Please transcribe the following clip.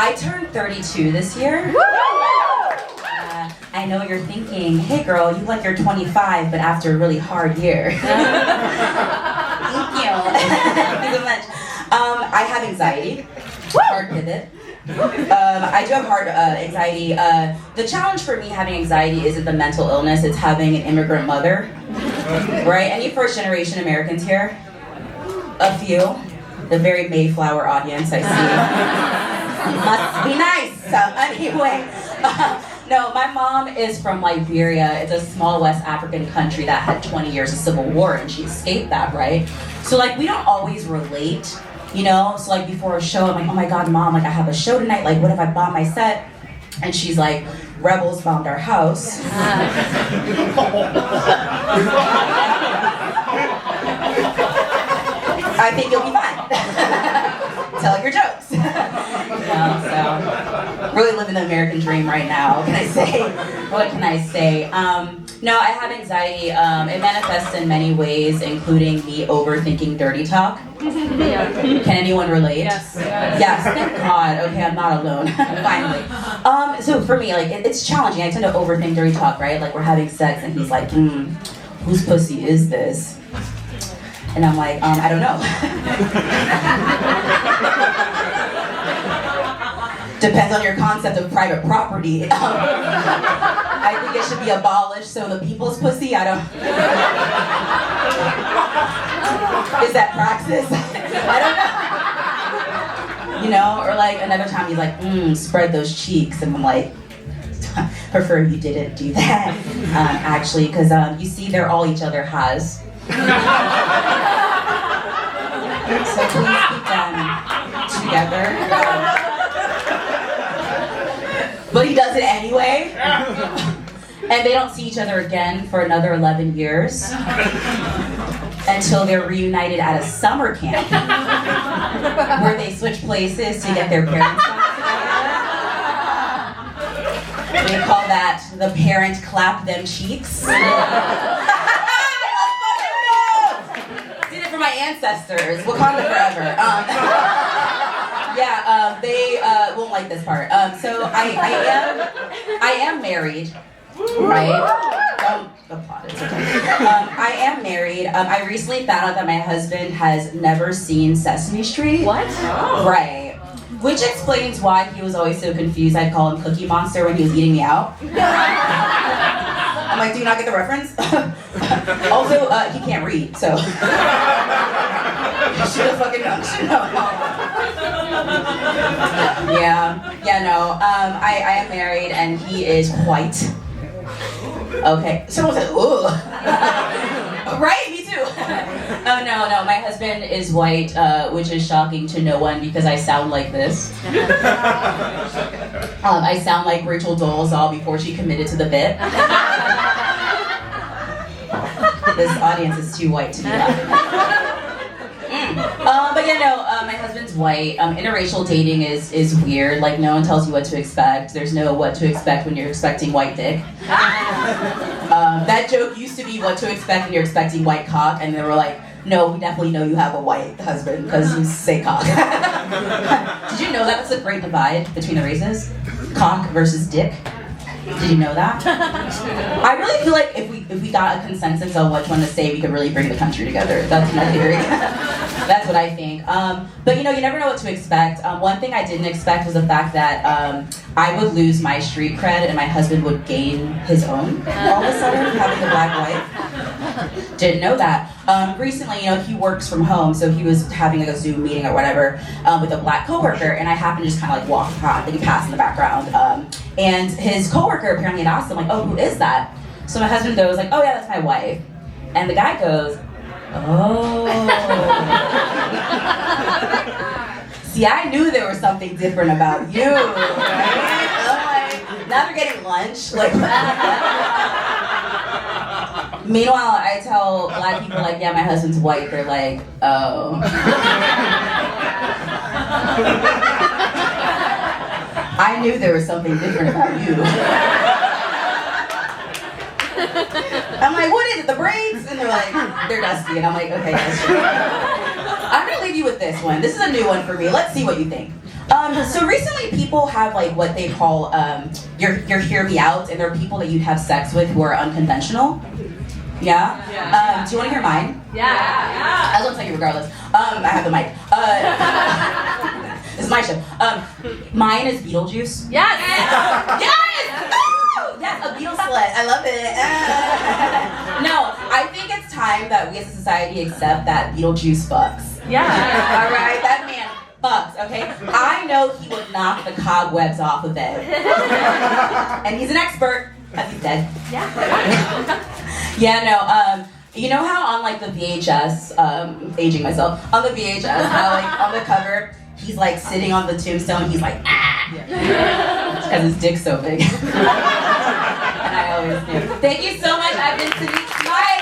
I turned 32 this year. I know you're thinking, hey girl, you like you're 25, but after a really hard year. Thank you. Thank you so much. I have anxiety. Hard pivot. I do have hard anxiety. The challenge for me having anxiety isn't the mental illness, it's having an immigrant mother. Right? Any first generation Americans here? A few. The very Mayflower audience, I see. Must be nice. So anyway, no, my mom is from Liberia. It's a small West African country that had 20 years of civil war, and she escaped that, right? So like, we don't always relate, you know? So like, before a show, I'm like, oh my God, Mom, like I have a show tonight, like what if I bomb my set? And she's like, rebels bombed our house. I think you'll be fine. Tell your jokes. So really living the American dream right now. What can I say? What can I say? No, I have anxiety. It manifests in many ways, including me overthinking dirty talk. Yeah. Can anyone relate? Yes. Yes, thank God. Okay, I'm not alone. Finally. So for me, like it's challenging. I tend to overthink dirty talk, right? Like we're having sex and he's like, whose pussy is this? And I'm like, I don't know. Depends on your concept of private property. I think it should be abolished, so the people's pussy, I don't... Is that praxis? I don't know. You know, or like another time he's like, spread those cheeks, and I'm like, prefer you didn't do that, actually, because you see, they're all each other has. So please keep them together. But he does it anyway. And they don't see each other again for another 11 years. Until they're reunited at a summer camp. Where they switch places to get their parents back together. They call that the parent clap them cheeks. Did it for my ancestors. Wakanda forever. They won't like this part. So I am married, right? Don't applaud, it's okay. I am married. I recently found out that my husband has never seen Sesame Street. What? Oh. Right. Which explains why he was always so confused. I'd call him Cookie Monster when he was eating me out. I'm like, do you not get the reference? Also, he can't read, so. Should have fucking known. I am married and he is white. Okay, someone said, ooh. Right, me too. Oh no, my husband is white, which is shocking to no one because I sound like this. I sound like Rachel Dolezal before she committed to the bit. This audience is too white to be laughing at. My husband's white. Interracial dating is weird. Like, no one tells you what to expect. There's no what to expect when you're expecting white dick. That joke used to be what to expect when you're expecting white cock, and they were like, no, we definitely know you have a white husband because you say cock. Did you know that was a great divide between the races? Cock versus dick. Did you know that? I really feel like if we got a consensus on which one to say, we could really bring the country together. That's my theory. That's what I think. But you never know what to expect. One thing I didn't expect was the fact that I would lose my street cred and my husband would gain his own all of a sudden, having a black wife. Didn't know that. Recently, he works from home, so he was having like a Zoom meeting or whatever with a black coworker, and I happened to just kind of like walk past in the background. And his coworker apparently had asked him, like, oh, who is that? So my husband goes like, oh yeah, that's my wife. And the guy goes, oh. See, I knew there was something different about you, right? I'm like, now they're getting lunch. Like, meanwhile, I tell black people, like, yeah, my husband's white. They're like, oh. I knew there was something different about you. I'm like, what is it, the braids? And they're like, they're dusty. And I'm like, okay, that's true. I'm gonna leave you with this one. This is a new one for me. Let's see what you think. So recently people have like what they call your hear me out, and there are people that you have sex with who are unconventional. Yeah? Do you want to hear mine? Yeah. I will tell you regardless. I have the mic. This is my show. Mine is Beetlejuice. Yes! Yes! Woo! Yes, a Beetle slut. I love it. No, I think it's time that we as a society accept that Beetlejuice fucks. Yeah. All right, that man fucks, okay? I know he would knock the cobwebs off of it. And he's an expert, because he's dead. Yeah. Yeah, no, you know how on like the VHS, aging myself, on the VHS, how like on the cover, he's like sitting on the tombstone, he's like, ah! Because his dick's so big. And I always knew. Thank you so much, I've been Seynique Smythe.